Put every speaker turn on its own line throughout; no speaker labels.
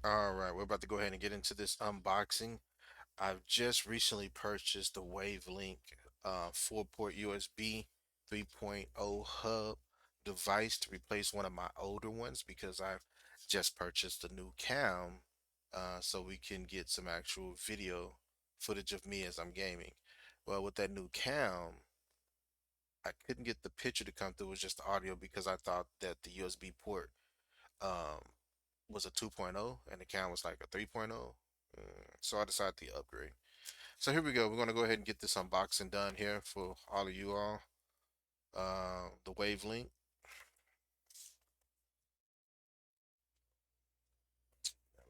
All right, we're about to go ahead and get into this unboxing. I've just recently purchased the Wav Link 4-port USB 3.0 hub device to replace one of my older ones because I've just purchased a new cam so we can get some actual video footage of me as I'm gaming. Well, with that new cam, I couldn't get the picture to come through, it was just the audio because I thought that the USB port um, was a 2.0 and the cam was like a 3.0. So I decided to upgrade. So here we go. We're going to go ahead and get this unboxing done here for all of you all. The Wav Link.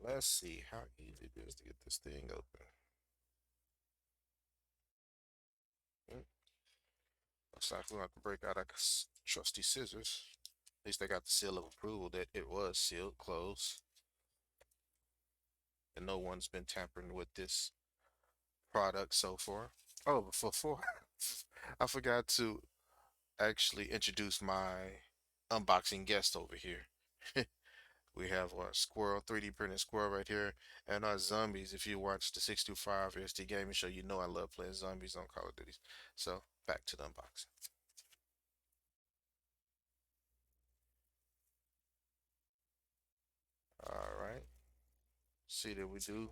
Let's see how easy it is to get this thing open. Mm, Looks like we're going to have to break out our trusty scissors. At least I got the seal of approval that it was sealed, closed, and no one's been tampering with this product so far. Oh, before I forgot to actually introduce my unboxing guest over here. We have our squirrel, 3D printed squirrel right here, and our zombies. If you watch the 625 SD gaming show, you know I love playing zombies on Call of Duty. So back to the unboxing. All right, see that we do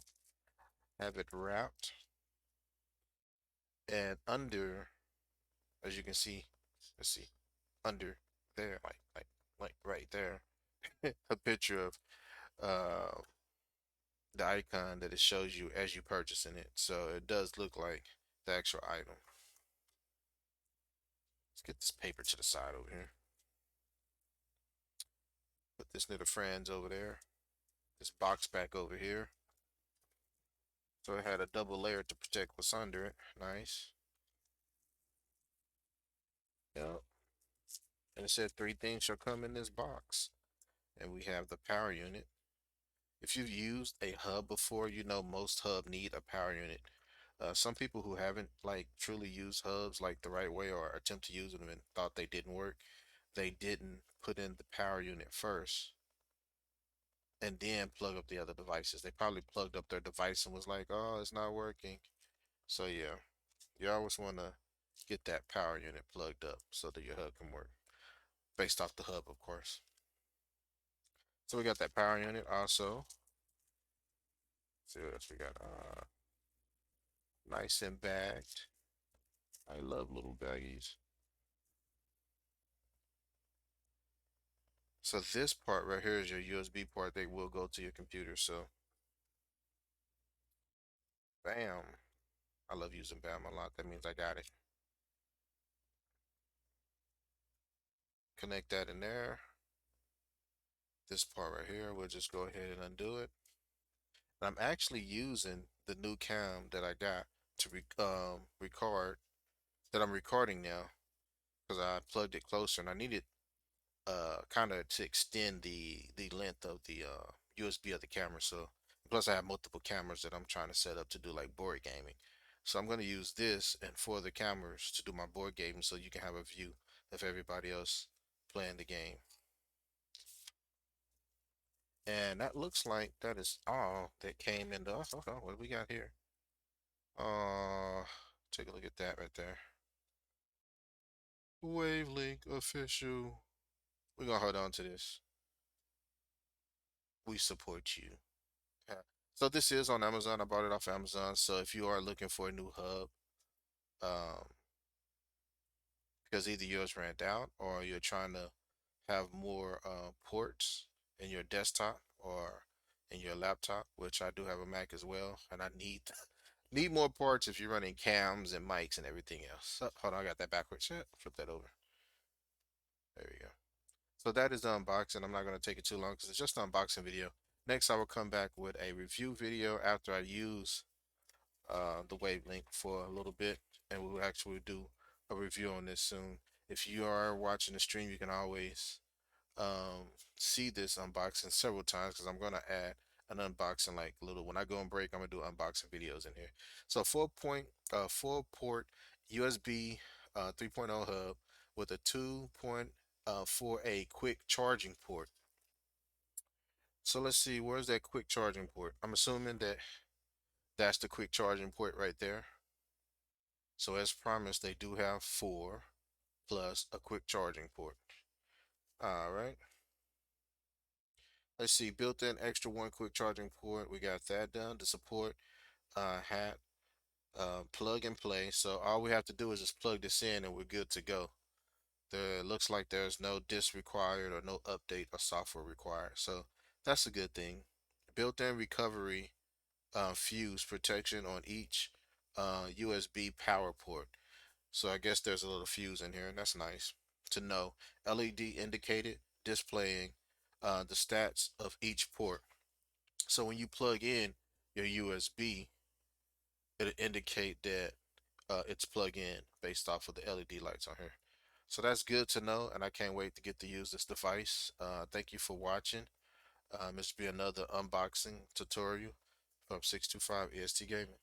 have it wrapped, and under, as you can see, let's see, under there, like right there, a picture of uh the icon that it shows you as you purchasing it. So it does look like the actual item. Let's get this paper to the side over here. Put this little friends over there. This box back over here. So it had a double layer to protect what's under it. Nice. Yep. And it said three things shall come in this box. And we have the power unit. If you've used a hub before, you know most hub need a power unit. Some people who haven't like truly used hubs like the right way or attempt to use them and thought they didn't work, they didn't put in the power unit first and then plug up the other devices. They probably plugged up their device and was like, "Oh, it's not working." So yeah, you always want to get that power unit plugged up so that your hub can work based off the hub, of course. So we got that power unit also. Let's see what else we got. Nice and bagged. I love little baggies. So this part right here is your USB port that will go to your computer. So bam. I love using BAM a lot. That means I got it. Connect that in there. This part right here, we'll just go ahead and undo it. And I'm actually using the new cam that I got to record that I'm recording now because I plugged it closer and I needed kind of to extend the length of the USB of the camera. So plus I have multiple cameras that I'm trying to set up to do like board gaming. So I'm going to use this and four of the cameras to do my board gaming so you can have a view of everybody else playing the game. And that looks like that is all that came into us. Hold on, what do we got here? Uh, take a look at that right there. Wavelink official. We're gonna hold on to this. We support you. Yeah. So this is on Amazon. I bought it off Amazon. So if you are looking for a new hub, um, because either yours ran out or you're trying to have more ports in your desktop or in your laptop, which I do have a Mac as well, and I need more ports if you're running cams and mics and everything else. Oh, hold on, I got that backwards. Yeah, flip that over. There we go. So that is the unboxing. I'm not going to take it too long because it's just an unboxing video. Next, I will come back with a review video after I use the Wav Link for a little bit, and we'll actually do a review on this soon. If you are watching the stream, you can always see this unboxing several times because I'm gonna add an unboxing like little when I go on break. I'm gonna do unboxing videos in here. So 4 port USB 3.0 hub with a 2.4A quick charging port. So let's see, where's that quick charging port? I'm assuming that that's the quick charging port right there. So as promised, they do have four plus a quick charging port. All right. Let's see, built-in extra one quick charging port. We got that done. The support hat plug and play. So all we have to do is just plug this in and we're good to go. There looks like there's no disk required or no update or software required. So that's a good thing. Built-in recovery fuse protection on each USB power port. So I guess there's a little fuse in here, and that's nice to know. LED indicated displaying the stats of each port. So when you plug in your USB, it'll indicate that it's plug in based off of the LED lights on here. So that's good to know, and I can't wait to get to use this device. Thank you for watching. This will be another unboxing tutorial from 625 EST Gaming.